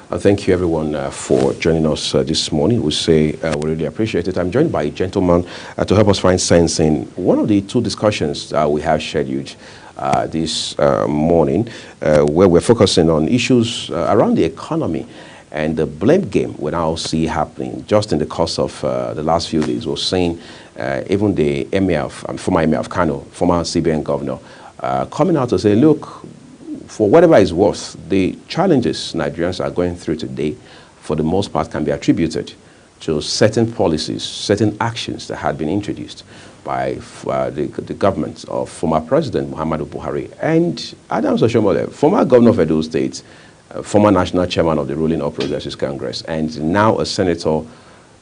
Thank you, everyone, for joining us this morning. We say we really appreciate it. I'm joined by a gentleman to help us find sense in one of the two discussions we have scheduled this morning, where we're focusing on issues around the economy and the blame game we now see happening. Just in the course of the last few days, we're seeing even the former Emir of Kano, former CBN governor, coming out to say, look, for whatever it's worth, the challenges Nigerians are going through today, for the most part, can be attributed to certain policies, certain actions that had been introduced by the government of former President Muhammadu Buhari and Adams Oshiomhole, former governor of Edo State, former national chairman of the ruling All Progressives Congress, and now a senator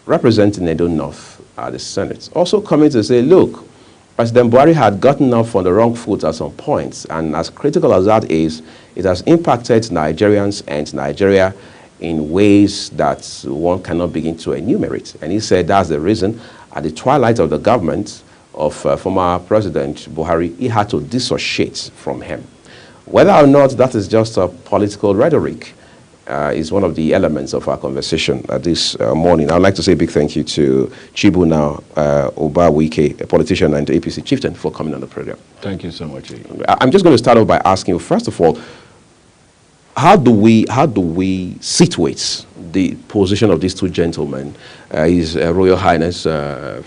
representing Edo North at the Senate, also coming to say, look, President Buhari had gotten off on the wrong foot at some points, and as critical as that is, it has impacted Nigerians and Nigeria in ways that one cannot begin to enumerate. And he said that's the reason, at the twilight of the government of former President Buhari, he had to dissociate from him. Whether or not that is just a political rhetoric is one of the elements of our conversation this morning. I'd like to say a big thank you to Chibuna Obawike, a politician and APC chieftain, for coming on the program. Thank you so much. I'm just going to start off by asking you, first of all, how do we situate the position of these two gentlemen, His Royal Highness,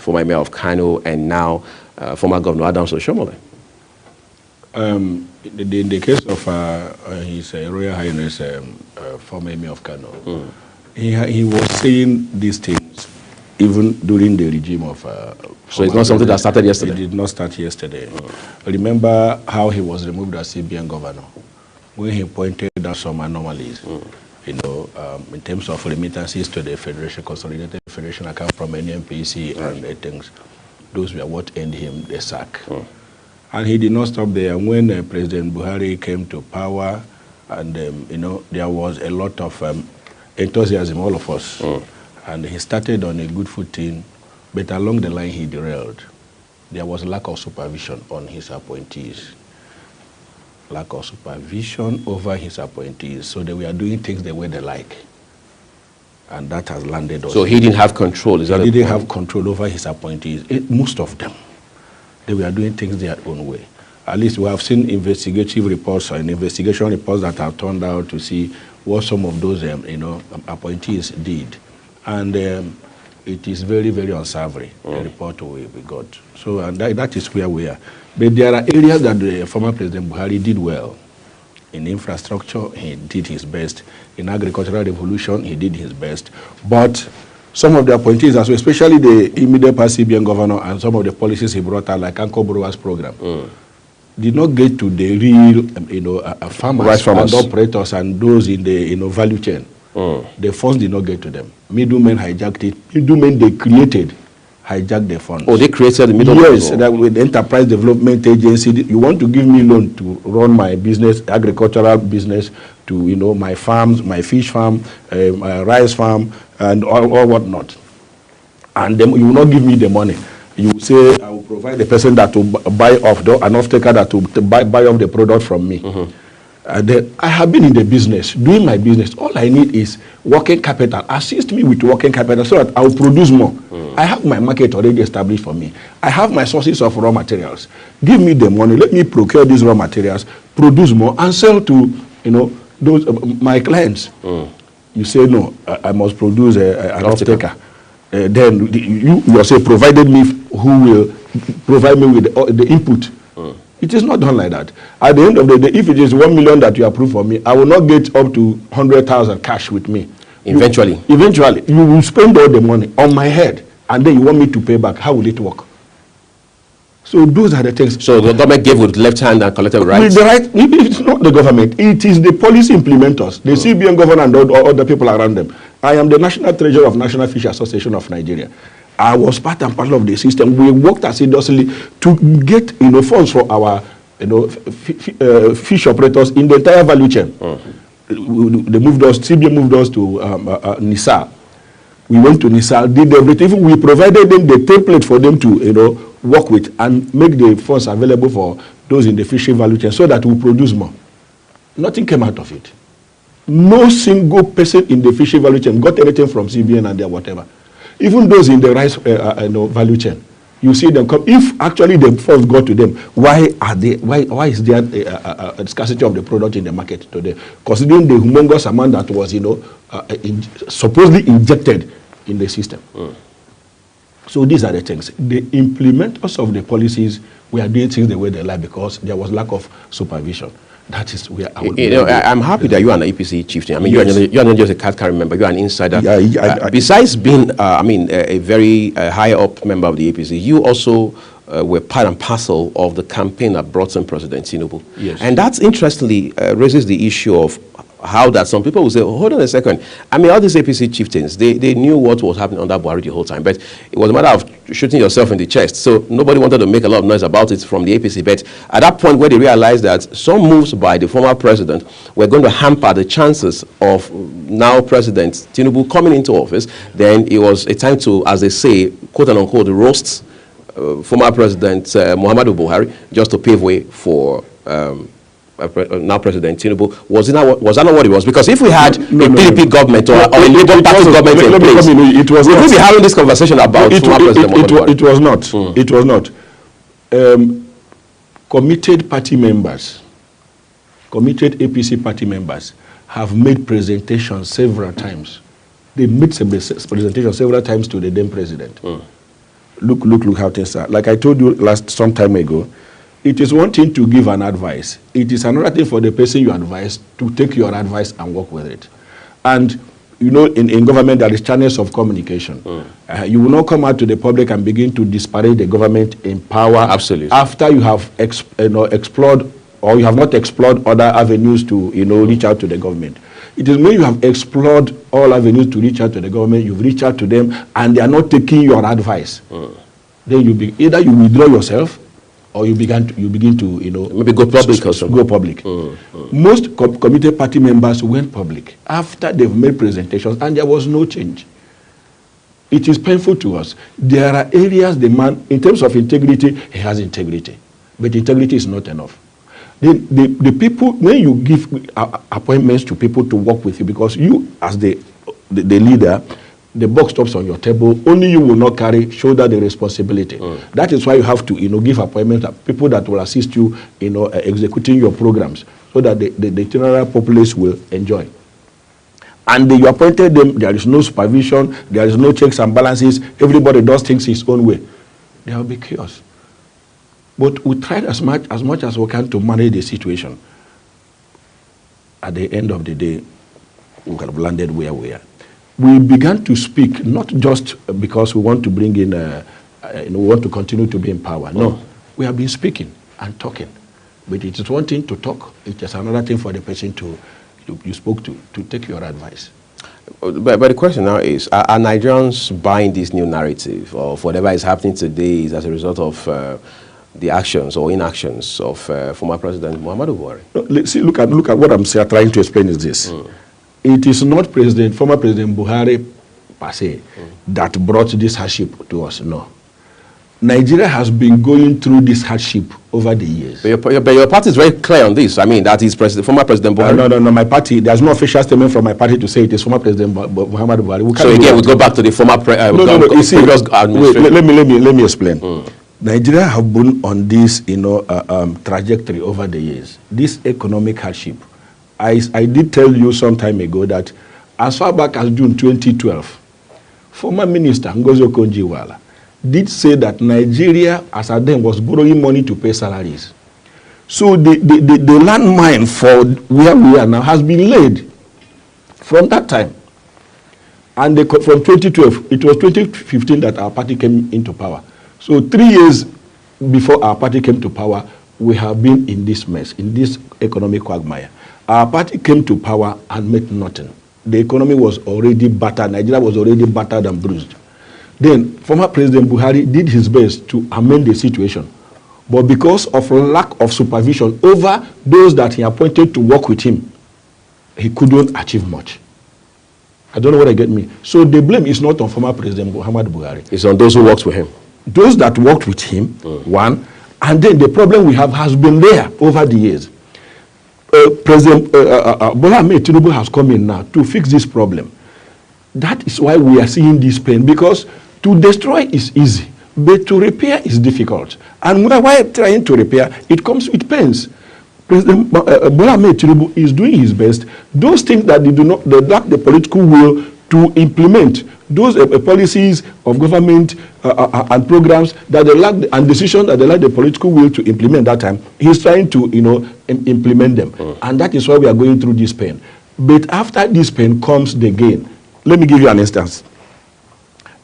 former Mayor of Kano, and now former Governor Adams Oshiomhole? In the case of His Royal Highness, former Emir of Kano, he was saying these things even during the regime of... so it's not something that started yesterday? It did not start yesterday. Remember how he was removed as CBN governor, when he pointed out some anomalies, you know, in terms of remittances to the Federation, Consolidated Federation account from NNPC and things. Those were what earned him the sack. And he did not stop there. When President Buhari came to power, and you know, there was a lot of enthusiasm, all of us. And he started on a good footing, but along the line he derailed. There was lack of supervision on his appointees. Lack of supervision over his appointees. So they were doing things the way they like. And that has landed us. So he didn't have control, is that He didn't have control over his appointees. Most of them. They were doing things their own way. At least we have seen investigative reports and investigation reports that have turned out to see what some of those appointees did. And it is very, very unsavory, the report we got. So and that is where we are. But there are areas that the former President Buhari did well. In infrastructure, he did his best. In agricultural revolution, he did his best. But some of the appointees, especially the immediate past CBN governor and some of the policies he brought out, like Anchor Borrowers program, did not get to the real, farmers and operators and those in the value chain. The funds did not get to them. Middlemen hijacked it. Middlemen they created hijacked the funds. Oh, they created the middlemen? Yes, that with the Enterprise Development Agency. You want to give me loan to run my business, agricultural business, to my farms, my fish farm, my rice farm, and all whatnot. And then you will not give me the money. You will say, I will provide the person that will buy off, an off-taker that will buy off the product from me. Then I have been in the business, doing my business. All I need is working capital. Assist me with working capital so that I will produce more. I have my market already established for me. I have my sources of raw materials. Give me the money. Let me procure these raw materials, produce more, and sell to those my clients. You say, no, I must produce an off-taker. Then you yourself provided me who will provide me with the input. It is not done like that. At the end of the day, if it is 1 million that you approve for me, I will not get up to 100,000 cash with me. Eventually? Eventually. You will spend all the money on my head, and then you want me to pay back. How will it work? So those are the things. So the government gave with left hand and collected right? With the right, it's not the government. It is the policy implementers, the CBN governor and all the people around them. I am the National Treasurer of National Fish Association of Nigeria. I was part and parcel of the system. We worked assiduously to get funds for our fish operators in the entire value chain. They moved us. CBN moved us to NISA. We went to NISA, did everything. We provided them the template for them to work with and make the funds available for those in the fishing value chain so that we produce more. Nothing came out of it. No single person in the fishing value chain got anything from CBN and their whatever. Even those in the rice value chain, you see them come. If actually the funds got to them, why is there a scarcity of the product in the market today? Considering the humongous amount that was, supposedly injected in the system. So these are the things. The implementers of the policies were doing things the way they like because there was lack of supervision. That is where I would I'm happy that you are an APC chieftain. I mean, yes. you're not just a card member, you're an insider. Yeah, besides being, a very high up member of the APC, you also were part and parcel of the campaign that brought in President Tinubu. Yes. And that interestingly raises the issue of how that some people will say, oh, hold on a second. I mean, all these APC chieftains, they knew what was happening under Buhari the whole time, but it was a matter of shooting yourself in the chest. So nobody wanted to make a lot of noise about it from the APC. But at that point where they realized that some moves by the former president were going to hamper the chances of now President Tinubu coming into office, then it was a time to, as they say, quote and unquote, roast former President Muhammadu Buhari just to pave way for now President Tinubu. Was that not what it was? Because if we had a PDP government or a Labour Party government in place, it was we would be having this conversation about former President Muhammadu Buhari. It was not. It was not. Committed party members, committed APC party members have made presentations several times. They made presentations several times to the then president. Look how things are. Like I told you some time ago, it is one thing to give an advice. It is another thing for the person you advise to take your advice and work with it. And in government there is channels of communication. You will not come out to the public and begin to disparage the government in power. Absolutely. After you have explored or you have not explored other avenues to reach out to the government. It is when you have explored all avenues to reach out to the government, you've reached out to them, and they are not taking your advice. Then either you withdraw yourself, or you begin to maybe go public or something. Go public. Most committed party members went public after they've made presentations, and there was no change. It is painful to us. There are areas the man, in terms of integrity, he has integrity, but integrity is not enough. The people, when you give appointments to people to work with you, because you as the leader, the buck stops on your table, only you will not shoulder the responsibility. That is why you have to give appointments to people that will assist you executing your programs, so that the general populace will enjoy. And you appointed them, there is no supervision, there is no checks and balances, everybody does things his own way. There will be chaos. But we tried as much as we can to manage the situation. At the end of the day, we have landed where we are. We began to speak, not just because we want to bring in, we want to continue to be in power. No, we have been speaking and talking. But it is one thing to talk, it is another thing for the person you spoke to take your advice. But the question now is, are Nigerians buying this new narrative of whatever is happening today is as a result of the actions or inactions of former President Muhammadu Buhari? No, see, look at what I'm trying to explain is this. It is not former President Buhari per se that brought this hardship to us, no. Nigeria has been going through this hardship over the years. But your party is very clear on this. I mean, that is former President Buhari. No, my party, there's no official statement from my party to say it is former President Muhammadu Buhari. So again, we go back to the former previous administration. Let me explain. Nigeria have been on this, trajectory over the years. This economic hardship. I did tell you some time ago that as far back as June 2012, former Minister Ngozi Okonjo-Iweala did say that Nigeria, as at then, was borrowing money to pay salaries. So the landmine for where we are now has been laid from that time. And from 2012, it was 2015 that our party came into power. So 3 years before our party came to power, we have been in this mess, in this economic quagmire. Our party came to power and made nothing. The economy was already battered. Nigeria was already battered and bruised. Then former President Buhari did his best to amend the situation. But because of lack of supervision over those that he appointed to work with him, he couldn't achieve much. I don't know what I get me. So the blame is not on former President Muhammadu Buhari. It's on those who worked with him. Those that worked with him, one, and then the problem we have has been there over the years. President Bola Ahmed Tinubu has come in now to fix this problem. That is why we are seeing this pain, because to destroy is easy, but to repair is difficult. And while trying to repair, it comes with pains. President Bola Ahmed Tinubu is doing his best. Those things that they lack the political will to implement, those policies of government and programs that they lack, and decisions that they lack the political will to implement that time, he's trying to, implement them. And that is why we are going through this pain. But after this pain comes the gain. Let me give you an instance.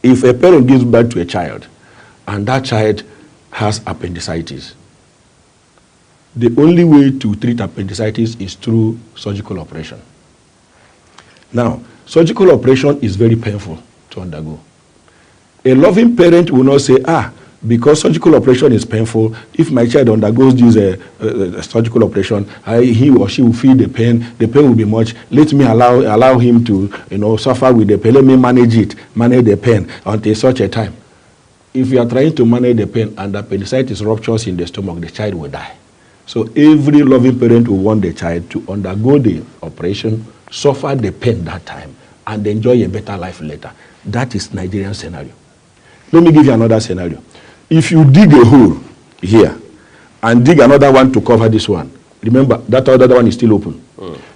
If a parent gives birth to a child, and that child has appendicitis, the only way to treat appendicitis is through surgical operation. Now, surgical operation is very painful to undergo. A loving parent will not say, because surgical operation is painful, if my child undergoes this surgical operation, he or she will feel the pain will be much. Let me allow him to suffer with the pain. Let me manage the pain until such a time. If you are trying to manage the pain and the appendicitis ruptures in the stomach, the child will die. So every loving parent will want the child to undergo the operation, suffer the pain that time, and enjoy a better life later. That is Nigerian scenario. Let me give you another scenario. If you dig a hole here and dig another one to cover this one, remember that other one is still open.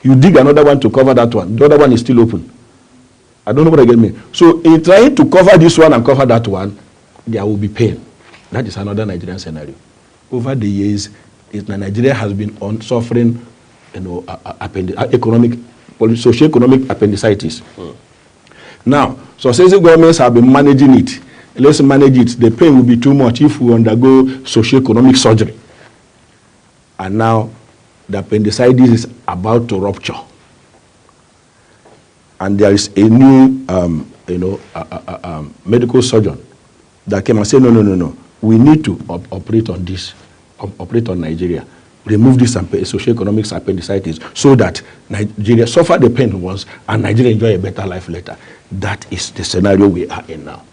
You dig another one to cover that one, the other one is still open. I don't know what I get me. So in trying to cover this one and cover that one, there will be pain. That is another Nigerian scenario. Over the years, Nigeria has been suffering, economic, socio-economic appendicitis. Now, successive governments have been managing it. Let's manage it. The pain will be too much if we undergo socio-economic surgery. And now, the appendicitis is about to rupture. And there is a new, medical surgeon that came and said, no. We need to operate on this. Operate on Nigeria, remove this socio-economic appendicitis so that Nigeria suffer the pain once and Nigeria enjoy a better life later. That is the scenario we are in now.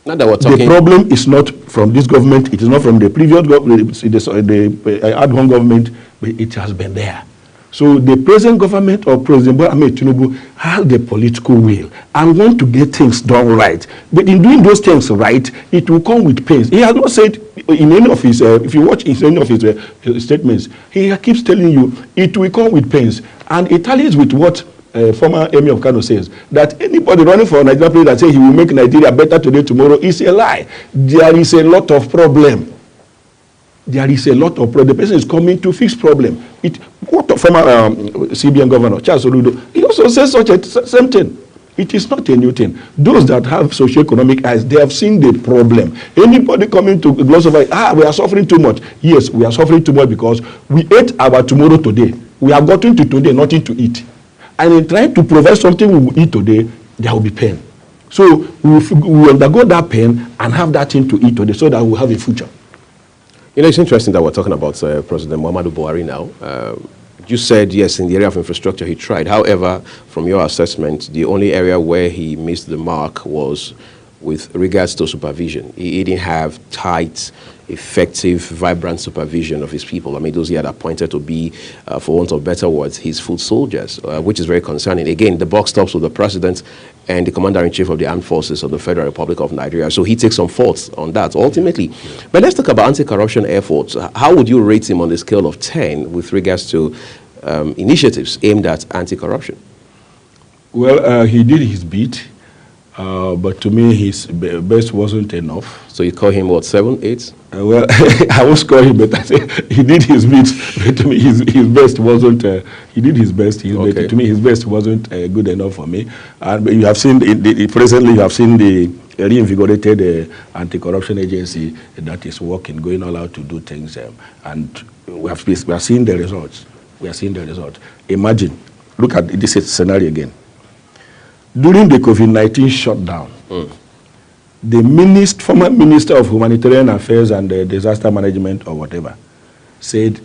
Not that we're talking. The problem is not from this government, it is not from the previous government, the ad hoc government, but it has been there. So the present government of President Bola Ahmed Tinubu has the political will and want to get things done right. But in doing those things right, it will come with pains. He has not said in any of his, if you watch any of his statements, he keeps telling you it will come with pains. And it tallies with what former Emir of Kano says, that anybody running for Nigeria president that says he will make Nigeria better today, tomorrow, is a lie. There is a lot of problem. There is a lot of problem. The person is coming to fix problem. What the former CBN governor, Charles Oludo, he also says such a same thing. It is not a new thing. Those that have socio-economic eyes, they have seen the problem. Anybody coming to gloss over, we are suffering too much. Yes, we are suffering too much because we ate our tomorrow today. We have gotten to today, nothing to eat. And in trying to provide something we will eat today, there will be pain. So we will undergo that pain and have that thing to eat today so that we will have a future. It's interesting that we're talking about President Muhammadu Buhari now. You said, yes, in the area of infrastructure, he tried. However, from your assessment, the only area where he missed the mark was with regards to supervision. He didn't have tight, effective, vibrant supervision of his people. I mean, those he had appointed to be, for want of better words, his foot soldiers, which is very concerning. Again, the buck stops with the president and the commander-in-chief of the armed forces of the Federal Republic of Nigeria. So he takes some faults on that, ultimately. But let's talk about anti-corruption efforts. How would you rate him on the scale of 10 with regards to initiatives aimed at anti-corruption? Well, he did his bit. But to me, his best wasn't enough. So you call him what, 7, 8? Well, I won't call him, but I say he did his bit. But to me, his best wasn't. He did his best. But to me, his best wasn't good enough for me. And you have seen presently, you have seen the reinvigorated anti-corruption agency that is working, going all out to do things, and we are seeing the results. We are seeing the result. Imagine, look at this scenario again. During the COVID-19 shutdown, the former Minister of Humanitarian Affairs and Disaster Management or whatever said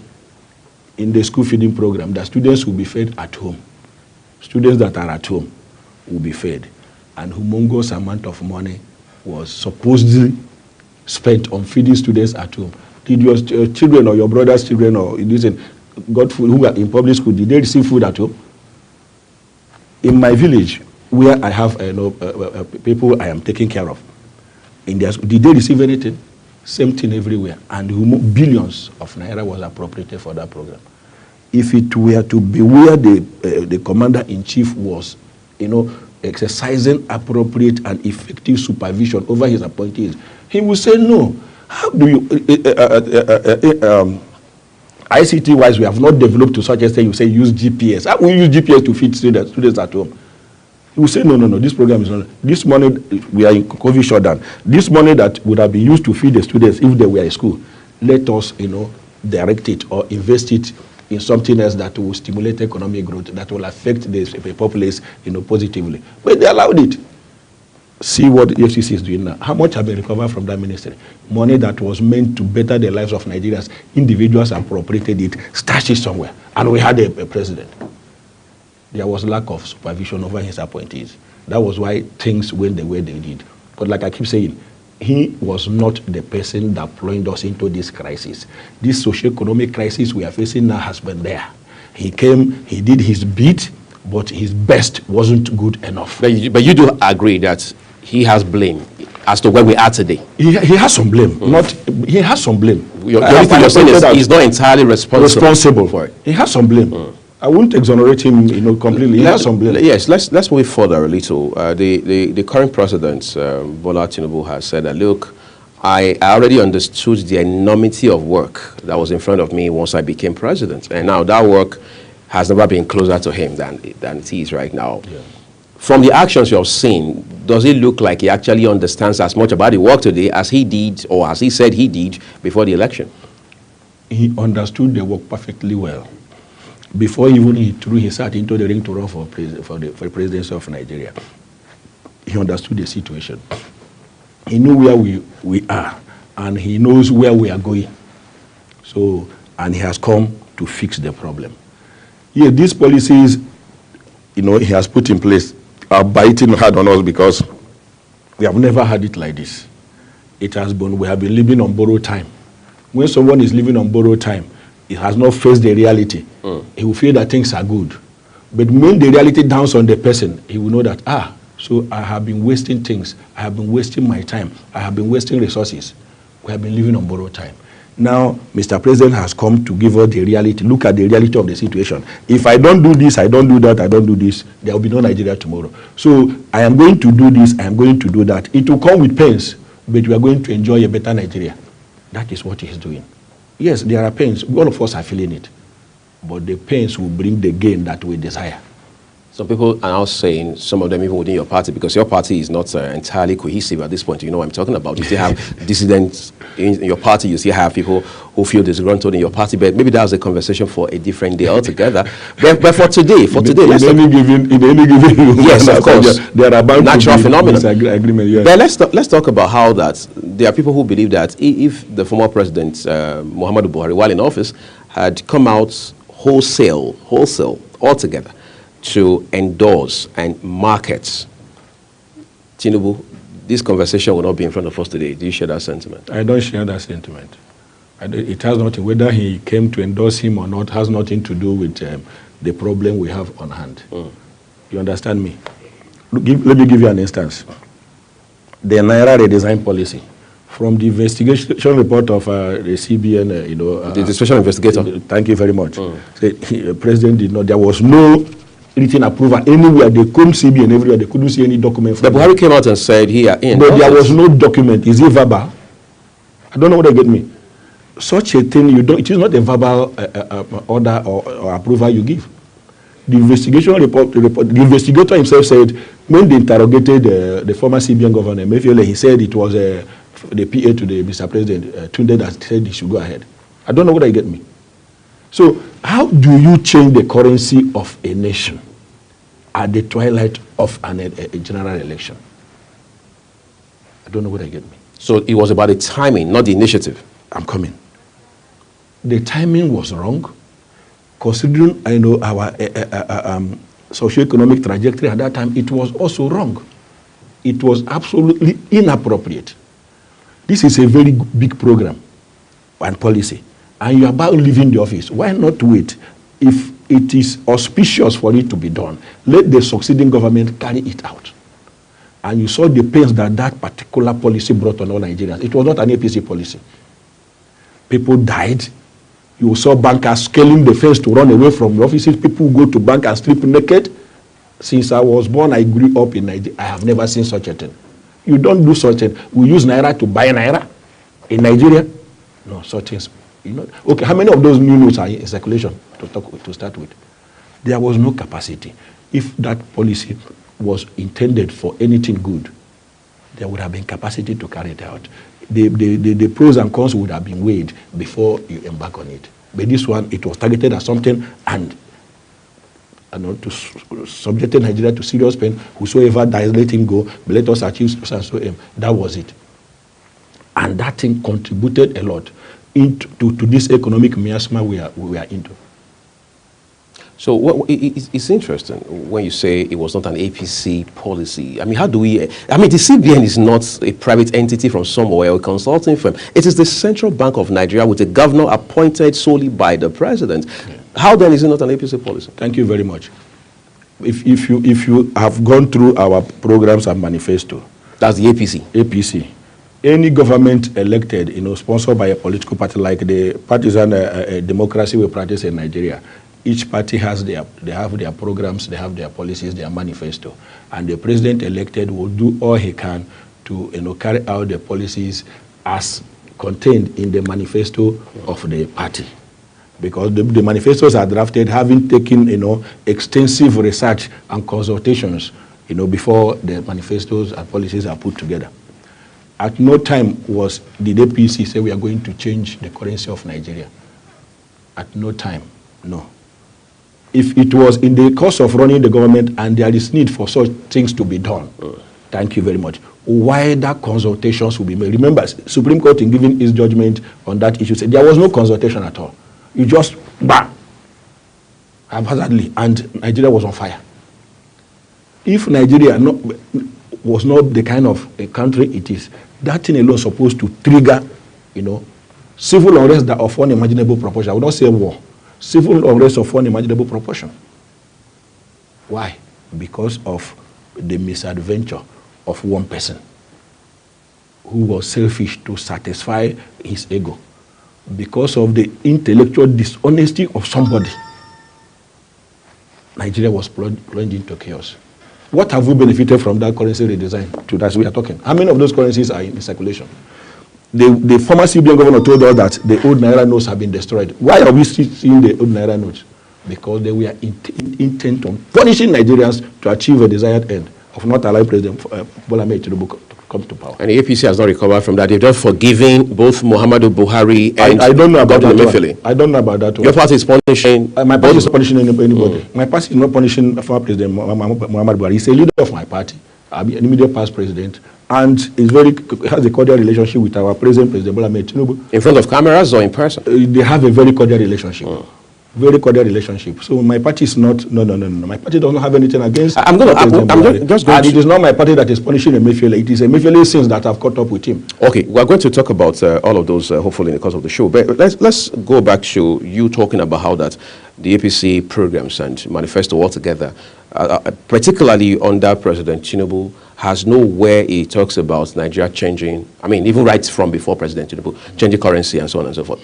in the school feeding program that students will be fed at home. Students that are at home will be fed. And humongous amount of money was supposedly spent on feeding students at home. Did your children or your brother's children or listen, got food, who are in public school, did they receive food at home? In my village, where I have people I am taking care of, did they receive anything? Same thing everywhere. And billions of naira was appropriated for that program. If it were to be where the commander-in-chief was, exercising appropriate and effective supervision over his appointees, he would say, no. How do you, ICT-wise, we have not developed to such a extent, you say use GPS. How will you use GPS to feed students at home? He will say, no, this program is not. This money, we are in COVID shutdown. This money that would have been used to feed the students if they were in school, let us, direct it or invest it in something else that will stimulate economic growth, that will affect the populace, positively. But they allowed it. See what the FCC is doing now. How much have been recovered from that ministry? Money that was meant to better the lives of Nigerians. Individuals appropriated it, stashed it somewhere. And we had a president. There was lack of supervision over his appointees. That was why things went the way they did. But like I keep saying, he was not the person that plunged us into this crisis. This socio-economic crisis we are facing now has been there. He came, he did his bit, but his best wasn't good enough. But you do agree that he has blame as to where we are today? He has some blame. He has some blame. You're saying is he's not entirely responsible for it. He has some blame. I won't exonerate him, completely. He has some blame. Yes, let's move further a little. The current president, Bola Tinubu, has said that, look, I already understood the enormity of work that was in front of me once I became president, and now that work has never been closer to him than it is right now. Yeah. From the actions you have seen, does it look like he actually understands as much about the work today as he did, or as he said he did, before the election? He understood the work perfectly well. Before even he threw his heart into the ring to run for the presidency of Nigeria, he understood the situation. He knew where we are, and he knows where we are going. So, and he has come to fix the problem. Yeah, these policies, he has put in place are biting hard on us because we have never had it like this. We have been living on borrowed time. When someone is living on borrowed time, he has not faced the reality. He will feel that things are good. But when the reality downs on the person, he will know that, so I have been wasting things. I have been wasting my time. I have been wasting resources. We have been living on borrowed time. Now, Mr. President has come to give us the reality. Look at the reality of the situation. If I don't do this, I don't do that, I don't do this, there will be no Nigeria tomorrow. So I am going to do this, I am going to do that. It will come with pains, but we are going to enjoy a better Nigeria. That is what he is doing. Yes, there are pains. All of us are feeling it. But the pains will bring the gain that we desire. Some people are now saying, some of them even within your party, because your party is not entirely cohesive at this point. You know what I'm talking about. You still have dissidents in your party. You still have people who feel disgruntled in your party. But maybe that was a conversation for a different day altogether. but for today, yes, of course, there are about natural phenomena. Agreement, yes. But let's talk about how that there are people who believe that if the former president Muhammadu Buhari, while in office, had come out wholesale altogether to endorse and market Tinubu, this conversation will not be in front of us today. Do you share that sentiment? I don't share that sentiment. It has nothing, whether he came to endorse him or not, has nothing to do with the problem we have on hand. You understand me? Let me give you an instance. The Naira redesign policy. From the investigation report of the CBN, the special investigator. Thank you very much. The president did not, there was no written approval anywhere. They couldn't CBN everywhere. They couldn't see any document. The Buhari came out and said he but there was no document. Is it verbal? I don't know what they get me. Such a thing, it is not a verbal order or approval you give. The investigation report, the investigator himself said, when they interrogated the former CBN governor, Emefiele, he said it was the PA to the Mr. President, Tunde, that said he should go ahead. I don't know what they get me. So how do you change the currency of a nation at the twilight of a general election? I don't know what they get me. So it was about the timing, not the initiative. I'm coming. The timing was wrong. Considering our socio-economic trajectory at that time, it was also wrong. It was absolutely inappropriate. This is a very big program and policy. and you're about leaving the office, why not wait? If it is auspicious for it to be done, let the succeeding government carry it out. And you saw the pains that that particular policy brought on all Nigerians. It was not an APC policy. People died. You saw bankers scaling the fence to run away from the offices. People go to bank and sleep naked. Since I was born, I grew up in Nigeria. I have never seen such a thing. You don't do such a thing. We use Naira to buy Naira in Nigeria. No, such things. You know. Okay, how many of those new notes are in circulation to start with? There was no capacity. If that policy was intended for anything good, there would have been capacity to carry it out. The pros and cons would have been weighed before you embark on it. But this one, it was targeted at something and to subject Nigeria to serious pain. Whosoever dies, let him go. But let us achieve so aim. That was it. And that thing contributed a lot to this economic miasma we are into. So it's interesting when you say it was not an APC policy. I mean, how do we... I mean, the CBN is not a private entity from somewhere or a consulting firm. It is the Central Bank of Nigeria with a governor appointed solely by the president. Yeah. How then is it not an APC policy? Thank you very much. If you have gone through our programs and manifesto... That's the APC? APC. Any government elected, sponsored by a political party like the partisan democracy we practice in Nigeria, each party has they have their programs, they have their policies, their manifesto, and the president elected will do all he can to carry out the policies as contained in the manifesto of the party, because the manifestos are drafted having taken extensive research and consultations before the manifestos and policies are put together. At no time did APC say we are going to change the currency of Nigeria. At no time, no. If it was in the course of running the government and there is need for such things to be done, thank you very much, wider consultations will be made. Remember, Supreme Court in giving its judgment on that issue said there was no consultation at all. You just, bam, haphazardly, and Nigeria was on fire. If Nigeria was not the kind of a country it is, that thing alone is supposed to trigger, civil unrest that of unimaginable proportion. I would not say war. Civil unrest of unimaginable proportion. Why? Because of the misadventure of one person who was selfish to satisfy his ego. Because of the intellectual dishonesty of somebody, Nigeria was plunged into chaos. What have we benefited from that currency redesign to that we are talking? How many of those currencies are in circulation? The former CBN governor told us that the old Naira notes have been destroyed. Why are we still seeing the old Naira notes? Because they were intent on punishing Nigerians to achieve a desired end of not allowing President Bola Ahmed Tinubu to come to power. And the APC has not recovered from that. They've just forgiven both Muhammadu Buhari and I don't know about that one. I don't know about that one. Your party is punishing... my party is not punishing anybody. My party is not punishing former President Muhammadu Buhari. He's a leader of my party, an immediate past president, and has a cordial relationship with our President Bola Ahmed Tinubu. In front of cameras or in person? They have a very cordial relationship. Very cordial relationship. So my party is not, no. My party does not have anything against... I'm just going to... It is not my party that is punishing Emefiele. It is Emefiele's sins that have caught up with him. Okay, we're going to talk about all of those hopefully in the course of the show. But let's go back to you talking about how that the APC programs and manifesto altogether, particularly under President Tinubu, has nowhere he talks about Nigeria changing, I mean, even right from before President Tinubu, changing currency and so on and so forth.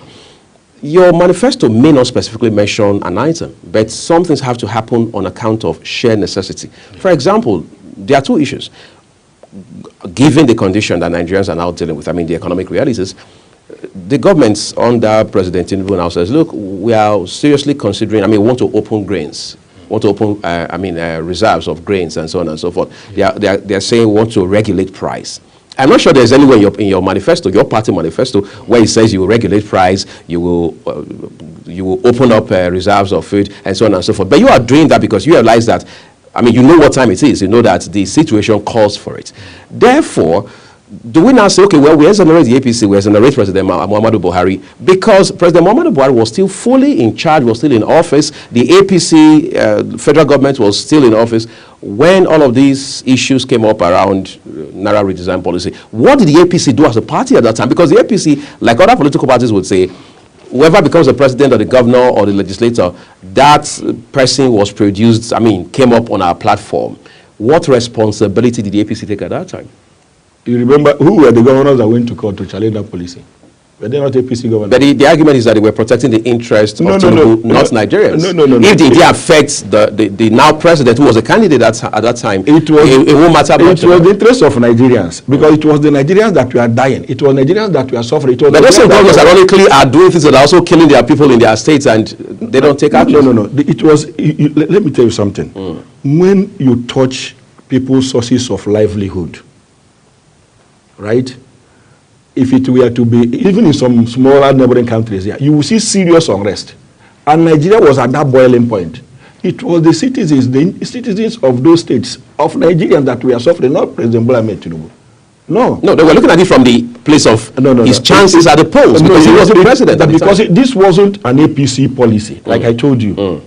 Your manifesto may not specifically mention an item, but some things have to happen on account of sheer necessity. For example, there are two issues. Given the condition that Nigerians are now dealing with, I mean, the economic realities, the governments under President Tinubu now says, look, we are seriously considering, I mean, we want to open grains, want to open, reserves of grains and so on and so forth. They are saying we want to regulate price. I'm not sure there's anywhere in your manifesto, your party manifesto, where it says you will regulate price, you will open up reserves of food, and so on and so forth. But you are doing that because you realize that, I mean, you know what time it is. You know that the situation calls for it. Therefore, do we now say, okay, well, we exonerate the APC, we exonerate President Muhammadu Buhari, because President Muhammadu Buhari was still fully in charge, was still in office, the APC federal government was still in office when all of these issues came up around Naira redesign policy. What did the APC do as a party at that time? Because the APC, like other political parties would say, whoever becomes the president or the governor or the legislator, that person was produced, came up on our platform. What responsibility did the APC take at that time? You remember who were the governors that went to court to challenge that policy? Were they not APC governors? But the argument is that they were protecting the interests of Tinubu, not Nigerians. No. If they affect the now president, who was a candidate at that time, it won't matter much. It was the interest of Nigerians, because it was the Nigerians that were dying. It was Nigerians that were suffering. But those governors ironically are doing things that are also killing their people in their states, and they don't take action. No. It was. Let me tell you something. When you touch people's sources of livelihood, right? If it were to be, even in some smaller neighboring countries here, you will see serious unrest. And Nigeria was at that boiling point. It was the citizens of those states, of Nigerians, that were suffering, not President Bola Ahmed Tinubu. No, they were looking at it from the place of his chances at the polls, because he was the president. Because this wasn't an APC policy, like I told you.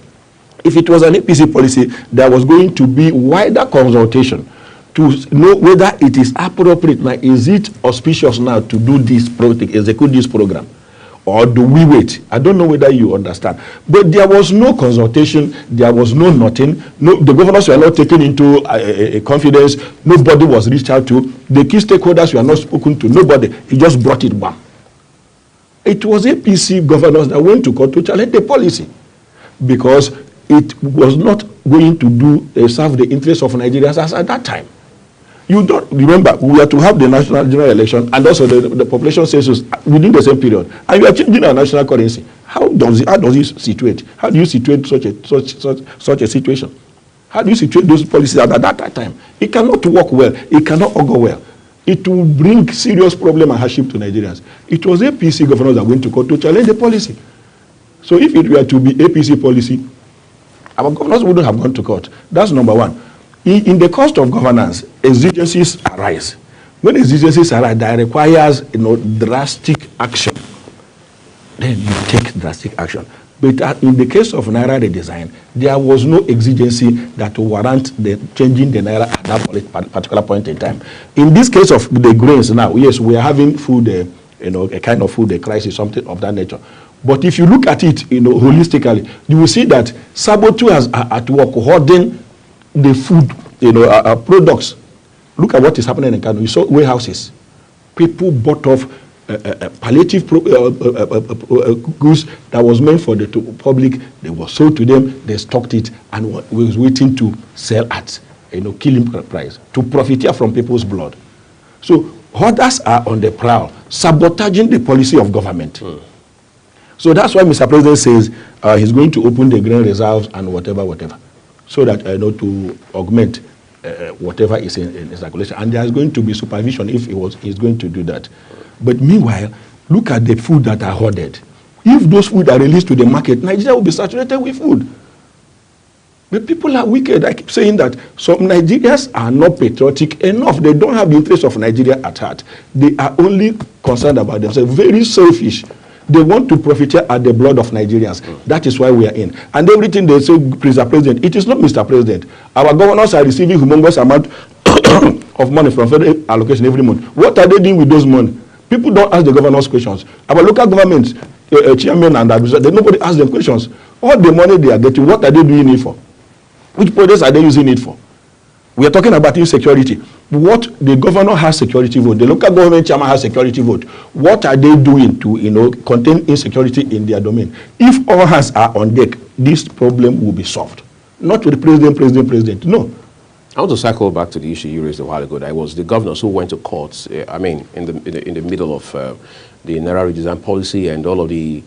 If it was an APC policy, there was going to be wider consultation to know whether it is appropriate. Now, is it auspicious now to do this project, execute this program, or do we wait? I don't know whether you understand. But there was no consultation. There was nothing. The governors were not taken into confidence. Nobody was reached out to. The key stakeholders were not spoken to. Nobody. He just brought it back. It was APC governors that went to court to challenge the policy, because it was not going to serve the interests of Nigerians as at that time. You don't remember, we are to have the national general election and also the population census within the same period, and you are changing our national currency. How does it situate? How do you situate such a situation? How do you situate those policies at that time? It cannot work well. It cannot augur well. It will bring serious problem and hardship to Nigerians. It was APC governors that went to court to challenge the policy. So if it were to be APC policy, our governors wouldn't have gone to court. That's number one. In the cost of governance, exigencies arise. When exigencies arise, that requires drastic action. Then you take drastic action. But in the case of Naira redesign, there was no exigency that warrant changing the Naira at that particular point in time. In this case of the grains now, yes, we are having food, a kind of food crisis, something of that nature. But if you look at it, holistically, you will see that saboteurs are at work hoarding the food, products. Look at what is happening in Kano. You saw warehouses. People bought off palliative goods that was meant for the public. They were sold to them. They stocked it and was waiting to sell at, killing price to profiteer from people's blood. So others are on the prowl, sabotaging the policy of government. So that's why Mr. President says he's going to open the grain reserves and whatever. So that to augment whatever is in circulation, and there is going to be supervision if he's going to do that. But meanwhile, look at the food that are hoarded. If those food are released to the market, Nigeria will be saturated with food. But people are wicked. I keep saying that some Nigerians are not patriotic enough. They don't have the interest of Nigeria at heart. They are only concerned about themselves. Very selfish. They want to profiteer at the blood of Nigerians. That is why we are in. And everything they say, Mr. President, it is not Mr. President. Our governors are receiving humongous amount of money from federal allocation every month. What are they doing with those money? People don't ask the governors questions. Our local governments, chairman and administrators, nobody asks them questions. All the money they are getting, what are they doing it for? Which projects are they using it for? We are talking about insecurity. What the governor has security vote, the local government chairman has security vote. What are they doing to contain insecurity in their domain? If all hands are on deck, this problem will be solved. Not with the president. No. I want to cycle back to the issue you raised a while ago. That was the governors who went to court. In the middle of the Naira redesign policy and all of the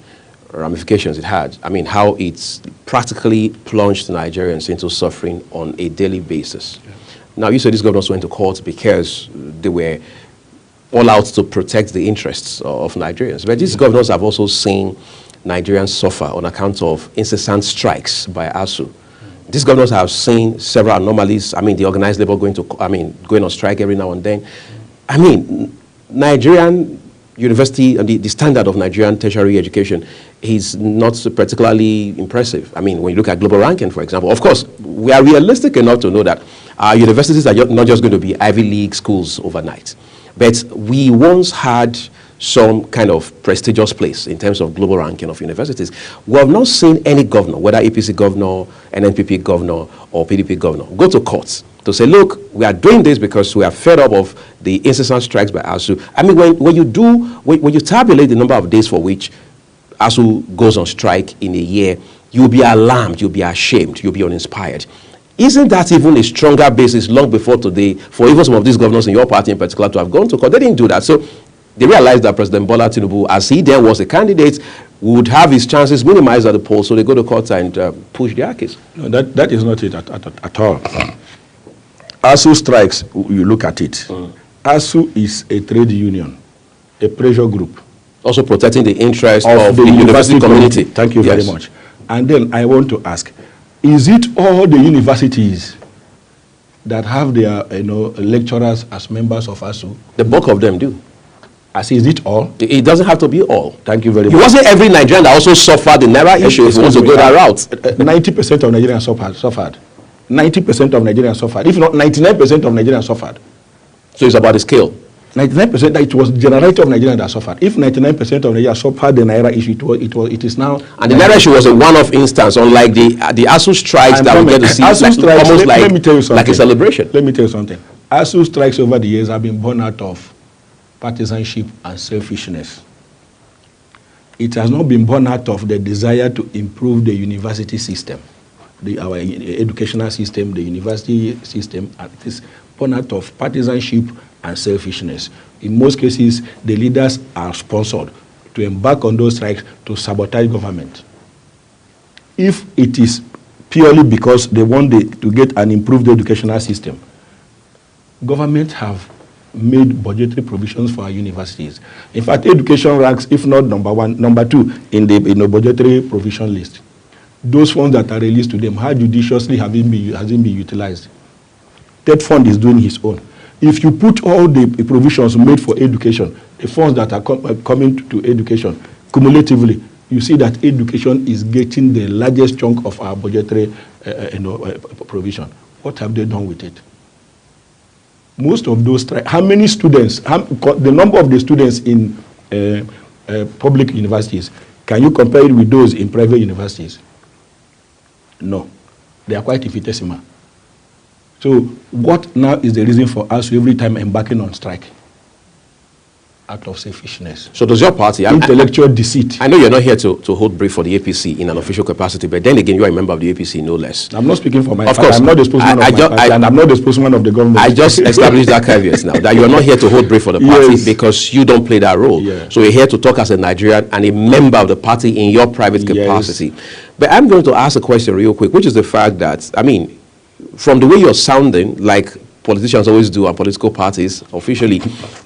ramifications it had. How it's practically plunged Nigerians into suffering on a daily basis. Yeah. Now, you said these governors went to court because they were all out to protect the interests of Nigerians. But these governors have also seen Nigerians suffer on account of incessant strikes by ASU. These governors have seen several anomalies. The organized labor going on strike every now and then. Nigerian university and the standard of Nigerian tertiary education is not particularly impressive. When you look at global ranking, for example, of course, we are realistic enough to know that our universities are not just going to be Ivy League schools overnight. But we once had some kind of prestigious place in terms of global ranking of universities. We have not seen any governor, whether APC governor, NNPP governor, or PDP governor, go to courts to say, look, we are doing this because we are fed up of the incessant strikes by ASUU. I mean, when you tabulate the number of days for which ASUU goes on strike in a year, you'll be alarmed, you'll be ashamed, you'll be uninspired. Isn't that even a stronger basis long before today for even some of these governors in your party in particular to have gone to court? They didn't do that. So they realized that President Bola Tinubu, as he then was a candidate, would have his chances minimized at the polls, so they go to court and push their case. No, that is not it at all. ASUU strikes, you look at it. ASUU is a trade union, a pressure group. Also protecting the interest of the university community. Thank you very much. And then I want to ask, is it all the universities that have their lecturers as members of ASUU? The bulk of them do. Is it all? It doesn't have to be all. Thank you very much. It wasn't every Nigerian that also suffered the Naira issue if you want to go that route. 90% of Nigerians suffered. 90% of Nigerians suffered. If not, 99% of Nigerians suffered. So it's about the scale. 99%, it was the generality of Nigerians that suffered. If 99% of Nigerians suffered the Naira issue, it is now... And the Naira issue was a one-off instance, unlike the ASUU strikes that we get to see. ASUU strikes, almost let me tell you something. Like a celebration. Let me tell you something. ASUU strikes over the years have been born out of partisanship and selfishness. It has not been born out of the desire to improve the university system, our educational system, the university system. It is born out of partisanship and selfishness. In most cases, the leaders are sponsored to embark on those strikes to sabotage government. If it is purely because they want to get an improved educational system, government have made budgetary provisions for our universities. In fact, education ranks, if not number one, number two in the budgetary provision list. Those funds that are released to them, how judiciously has it been utilized? That fund is doing his own. If you put all the provisions made for education, the funds that are coming to education, cumulatively, you see that education is getting the largest chunk of our budgetary provision. What have they done with it? Most of those, how many students, the number of the students in public universities, can you compare it with those in private universities? No, they are quite infinitesimal. So what now is the reason for us every time embarking on strike? Out of selfishness. So does your party... Intellectual deceit. I know you're not here to hold brief for the APC in an official capacity, but then again, you are a member of the APC, no less. I'm not speaking for my party. Of course. I'm not the spokesman of my party, and I'm not the spokesman of the government. I just established that caveat now, that you are not here to hold brief for the party because you don't play that role. Yeah. So you're here to talk as a Nigerian and a member of the party in your private capacity. Yes. But I'm going to ask a question real quick, which is the fact that, I mean, from the way you're sounding, like politicians always do and political parties officially,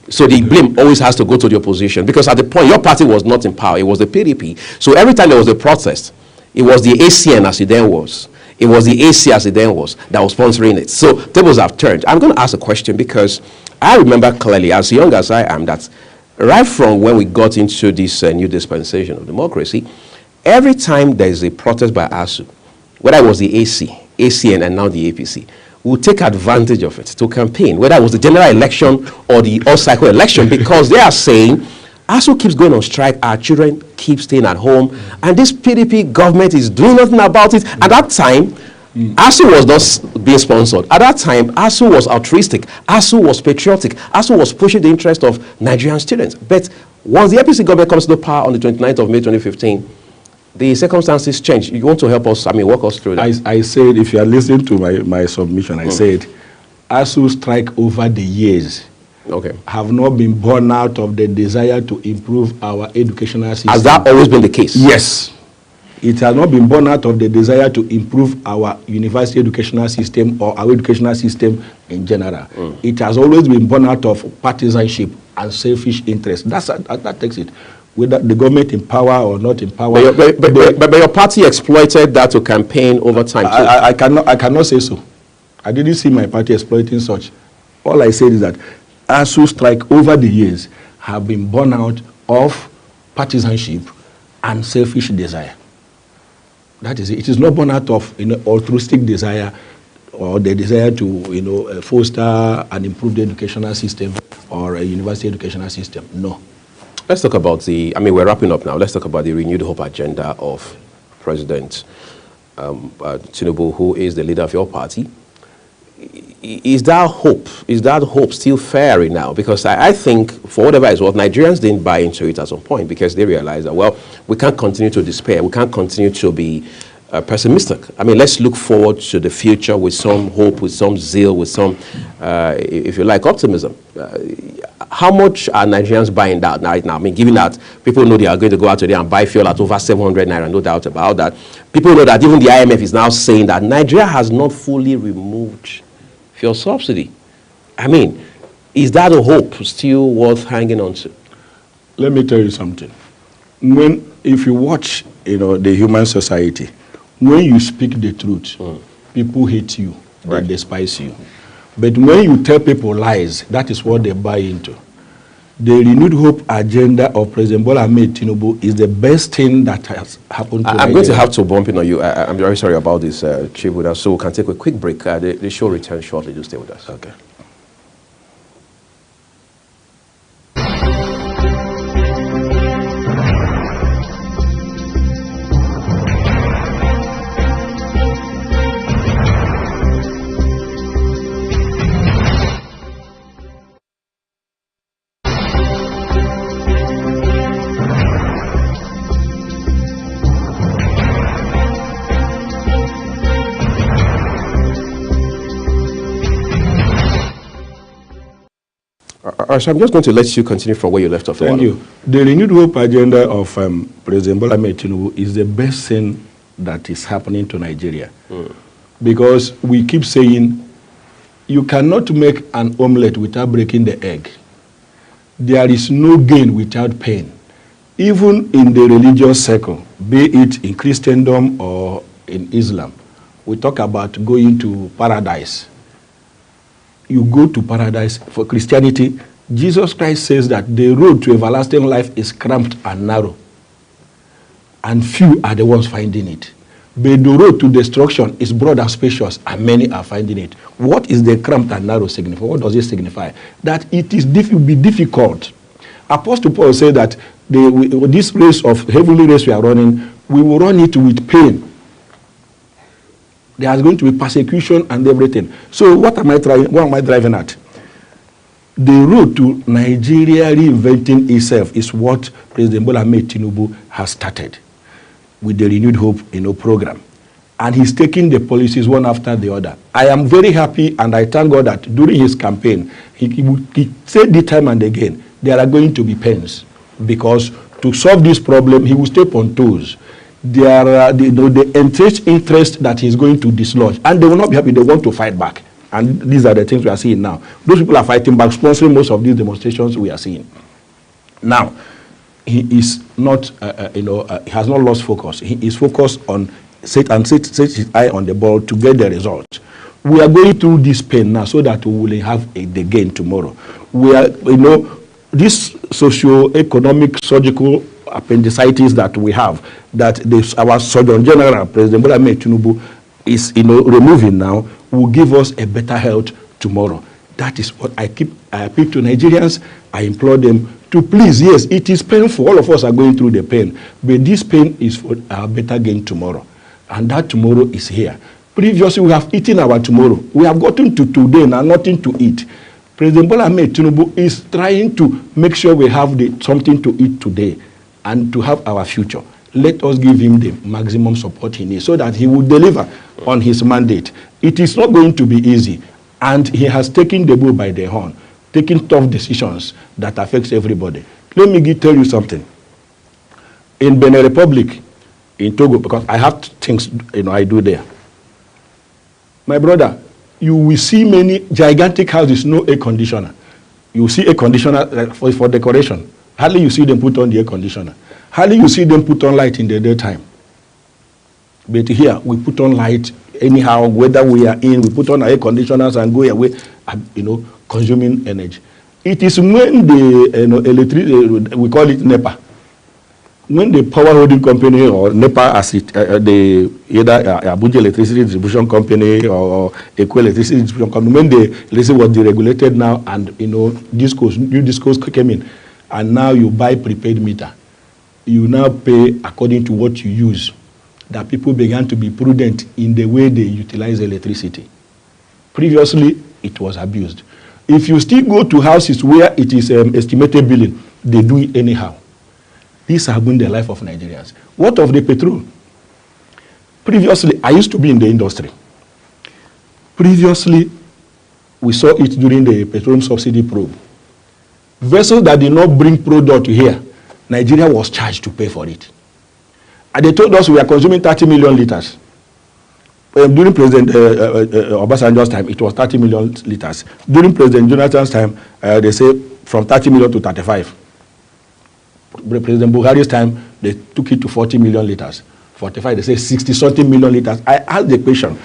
so the blame always has to go to the opposition, because at the point your party was not in power, it was the PDP. So every time there was a protest, it was the ACN as it then was. It was the AC as it then was that was sponsoring it. So tables have turned. I'm going to ask a question because I remember clearly, as young as I am, that right from when we got into this new dispensation of democracy, every time there is a protest by ASUU, whether it was the AC, ACN, and now the APC, will take advantage of it to campaign, whether it was the general election or the all-cycle election, because they are saying, ASUU keeps going on strike, our children keep staying at home, and this PDP government is doing nothing about it. At that time, ASUU was not being sponsored. At that time, ASUU was altruistic, ASUU was patriotic, ASUU was pushing the interest of Nigerian students. But once the APC government comes to power on the 29th of May 2015, the circumstances change. You want to help us, walk us through that? I said, if you are listening to my submission, I said, ASUU strike over the years have not been born out of the desire to improve our educational system. Has that always been the case? Yes. It has not been born out of the desire to improve our university educational system or our educational system in general. It has always been born out of partisanship and selfish interest. That takes it. Whether the government in power or not in power. But your party exploited that to campaign over time too. I cannot say so. I didn't see my party exploiting such. All I said is that ASUU strike over the years have been born out of partisanship and selfish desire. That is it. It is not born out of altruistic desire or the desire to foster an improved educational system or a university educational system. No. Let's talk about we're wrapping up now. Let's talk about the renewed hope agenda of President Tinubu, who is the leader of your party. Is that hope still fair now? Because I think, for whatever it's worth, Nigerians didn't buy into it at some point because they realized that, well, we can't continue to despair. We can't continue to be pessimistic. I mean, let's look forward to the future with some hope, with some zeal, with some, if you like, optimism. How much are Nigerians buying that right now? I mean, given that people know they are going to go out today and buy fuel at over 700 naira, no doubt about that. People know that even the IMF is now saying that Nigeria has not fully removed fuel subsidy. I mean, is that a hope still worth hanging on to? Let me tell you something. If you watch, the human society, when you speak the truth, people hate you, they despise you. But when you tell people lies, that is what they buy into. The renewed hope agenda of President Bola Ahmed Tinubu is the best thing that has happened to Nigeria. I'm going to have to bump in on you. I'm very sorry about this, Chief Buddha. So we can take a quick break. The show returns shortly. Do stay with us. Okay. So I'm just going to let you continue from where you left off. Thank you. The renewed hope agenda of President Bola Ahmed Tinubu is the best thing that is happening to Nigeria. Because we keep saying, you cannot make an omelette without breaking the egg. There is no gain without pain. Even in the religious circle, be it in Christendom or in Islam, we talk about going to paradise. You go to paradise. For Christianity, Jesus Christ says that the road to everlasting life is cramped and narrow, and few are the ones finding it. But the road to destruction is broad and spacious, and many are finding it. What is the cramped and narrow signify? What does it signify? That it will be difficult. Apostle Paul said that this race of heavenly race we are running, we will run it with pain. There is going to be persecution and everything. So what am I driving at? The road to Nigeria reinventing itself is what President Bola Ahmed Tinubu has started with the Renewed Hope program. And he's taking the policies one after the other. I am very happy, and I thank God that during his campaign, he said it time and again, there are going to be pains, because to solve this problem, he will step on toes. There are the entrenched interest that he's going to dislodge, and they will not be happy. They want to fight back. And these are the things we are seeing now. Those people are fighting back, sponsoring most of these demonstrations we are seeing. Now, he is not, he has not lost focus. He is focused on set his eye on the ball to get the result. We are going through this pain now so that we will have the gain tomorrow. We are, this socio-economic, surgical appendicitis that we have, that our Surgeon General, President Bola Ahmed Tinubu, is removing now, will give us a better health tomorrow. That is what I appeal to Nigerians. I implore them to please, yes, it is painful. All of us are going through the pain, but this pain is for our better gain tomorrow. And that tomorrow is here. Previously, we have eaten our tomorrow. We have gotten to today now, nothing to eat. President Bola Ahmed Tinubu is trying to make sure we have something to eat today and to have our future. Let us give him the maximum support he needs so that he will deliver on his mandate. It is not going to be easy, and he has taken the bull by the horn, taking tough decisions that affects everybody. Let me tell you something. In Benin Republic, in Togo, because I have things I do there. My brother, you will see many gigantic houses, no air conditioner. You see air conditioner for decoration. Hardly you see them put on the air conditioner. Hardly you see them put on light in the daytime. But here, we put on light anyhow, whether we are in, we put on air conditioners and go away, consuming energy. It is when the electricity, we call it NEPA, when the power holding company or NEPA, as it, either Abuja Electricity Distribution Company or Eko Electricity Distribution Company, when the electricity was deregulated now and new discourse came in, and now you buy prepaid meter. You now pay according to what you use. That people began to be prudent in the way they utilize electricity. Previously, it was abused. If you still go to houses where it is estimated billing, they do it anyhow. These have been the life of Nigerians. What of the petrol? Previously, I used to be in the industry. Previously, we saw it during the petroleum subsidy probe. Vessels that did not bring product here, Nigeria was charged to pay for it. And they told us we are consuming 30 million liters. During President Obasanjo's time, it was 30 million liters. During President Jonathan's time, they say from 30 million to 35. President Buhari's time, they took it to 40 million liters. 45, they say 60-something million liters. I asked the question,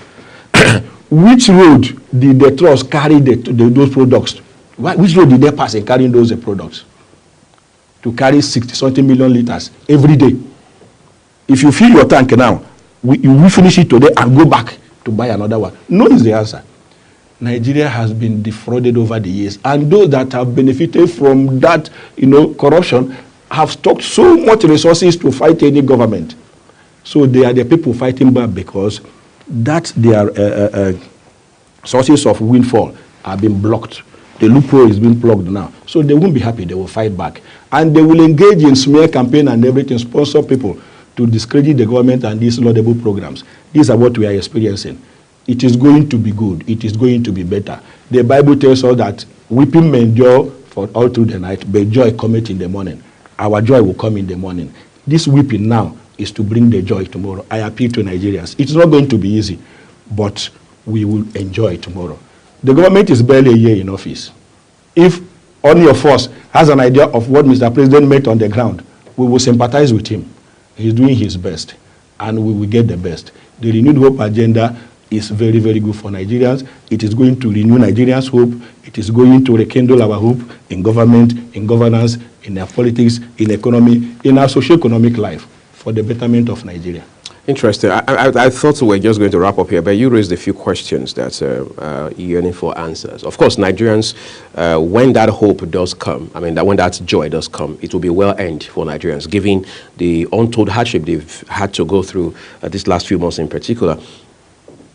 which road did the trust carry those products? Which road did they pass in carrying those products? To carry 60-something million liters every day. If you fill your tank now, we finish it today and go back to buy another one. No is the answer. Nigeria has been defrauded over the years, and those that have benefited from that, corruption have stocked so much resources to fight any government. So they are the people fighting back because that their sources of windfall are being blocked. The loophole is being plugged now. So they won't be happy. They will fight back. And they will engage in smear campaign and everything, sponsor people to discredit the government and these laudable programs. These are what we are experiencing. It is going to be good. It is going to be better. The Bible tells us that weeping may endure for all through the night, but joy cometh in the morning. Our joy will come in the morning. This weeping now is to bring the joy tomorrow. I appeal to Nigerians. It's not going to be easy, but we will enjoy tomorrow. The government is barely a year in office. If any of us has an idea of what Mr. President made on the ground, we will sympathize with him. He's doing his best, and we will get the best. The Renewed Hope agenda is very, very good for Nigerians. It is going to renew Nigerians' hope. It is going to rekindle our hope in government, in governance, in our politics, in economy, in our socio-economic life for the betterment of Nigeria. Interesting. I thought we were just going to wrap up here, but you raised a few questions that yearning for answers. Of course, Nigerians, when that hope does come, when that joy does come, it will be well earned for Nigerians, given the untold hardship they've had to go through these last few months in particular.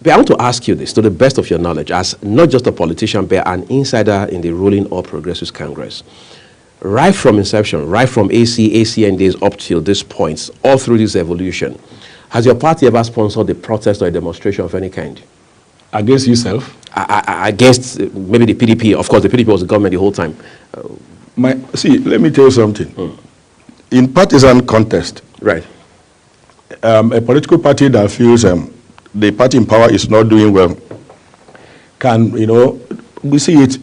But I want to ask you this, to the best of your knowledge, as not just a politician, but an insider in the ruling All Progressives Congress. Right from inception, right from ACN days up till this point, all through this evolution, has your party ever sponsored a protest or a demonstration of any kind? Against yourself? Against maybe the PDP. Of course, the PDP was the government the whole time. See, let me tell you something. In partisan contest, right, a political party that feels the party in power is not doing well can, we see it,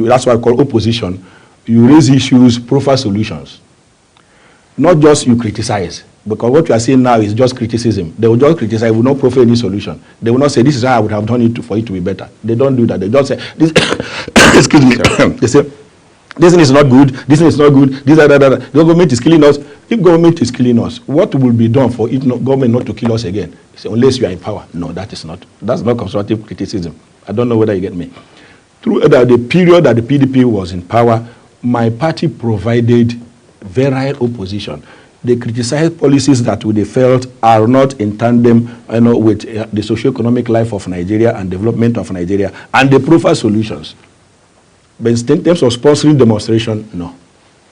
that's why I call opposition. You raise issues, profile solutions. Not just you criticize. Because what you are saying now is just criticism. They will just criticize, will not proffer any solution. They will not say, this is how I would have done it for it to be better. They don't do that. They don't say, this, excuse me. They say, this thing is not good, this thing is not good, this, that. The government is killing us. If government is killing us, what will be done for it government not to kill us again? Say, unless you are in power. No, that's not constructive criticism. I don't know whether you get me. Through the period that the PDP was in power, my party provided varied opposition. They criticized policies that they felt are not in tandem with the socio-economic life of Nigeria and development of Nigeria, and they profile solutions. But in terms of sponsoring demonstration, no.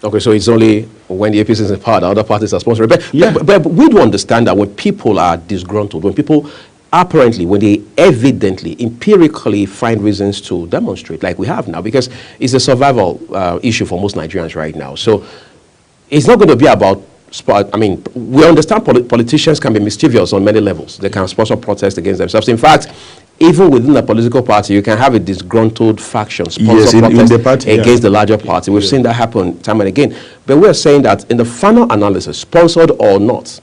Okay, so it's only when the APC is in power that other parties are sponsoring. But we do understand that when people are disgruntled, when people apparently, when they evidently, empirically find reasons to demonstrate, like we have now, because it's a survival issue for most Nigerians right now. So it's not going to be about, we understand politicians can be mischievous on many levels. They can sponsor protests against themselves. In fact, even within a political party, you can have a disgruntled faction sponsor protest in the party, against the larger party. We've seen that happen time and again. But we're saying that in the final analysis, sponsored or not,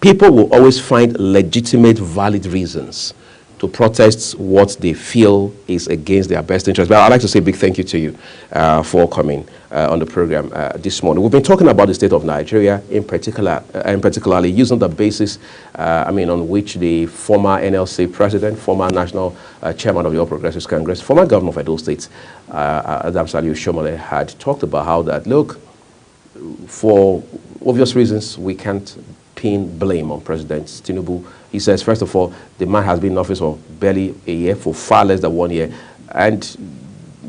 people will always find legitimate, valid reasons to protest what they feel is against their best interest. But I'd like to say a big thank you to you for coming on the program this morning. We've been talking about the state of Nigeria in particular, and particularly using the basis, on which the former NLC president, former national chairman of the All Progressives Congress, former governor of Edo State, Adams Aliyu Shomole, had talked about how that, look, for obvious reasons, we can't pin blame on President Tinubu. He says, first of all, the man has been in office for barely a year, for far less than 1 year. And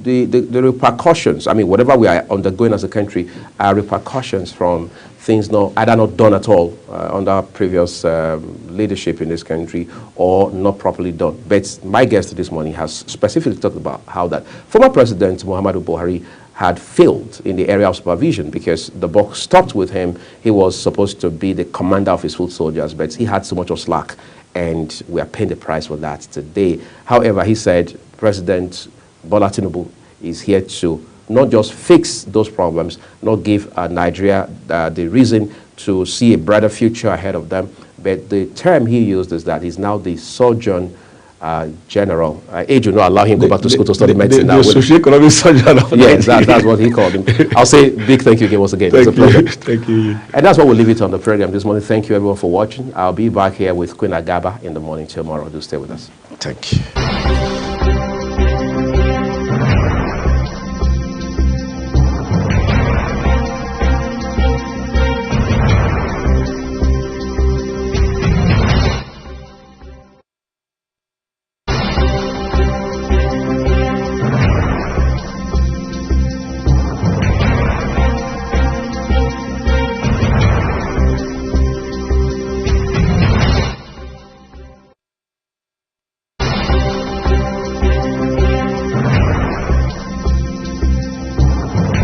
the repercussions, I mean, whatever we are undergoing as a country, are repercussions from things either not done at all under previous leadership in this country, or not properly done. But my guest this morning has specifically talked about how that former President Muhammadu Buhari had failed in the area of supervision, because the buck stopped with him. He was supposed to be the commander of his foot soldiers, but he had so much of slack, and we are paying the price for that today. However, he said President Bola Tinubu is here to not just fix those problems, not give Nigeria the reason to see a brighter future ahead of them, but the term he used is that he's now the Surgeon General. Age will not allow him to go back to school to study medicine. The socio-economic surgeon of yes, that's what he called him. I'll say big thank you again once again. Thank it's a pleasure. you. Thank you. And that's what we'll leave it on the program this morning. Thank you everyone for watching. I'll be back here with Queen Agaba in the morning tomorrow. Do stay with us. Thank you.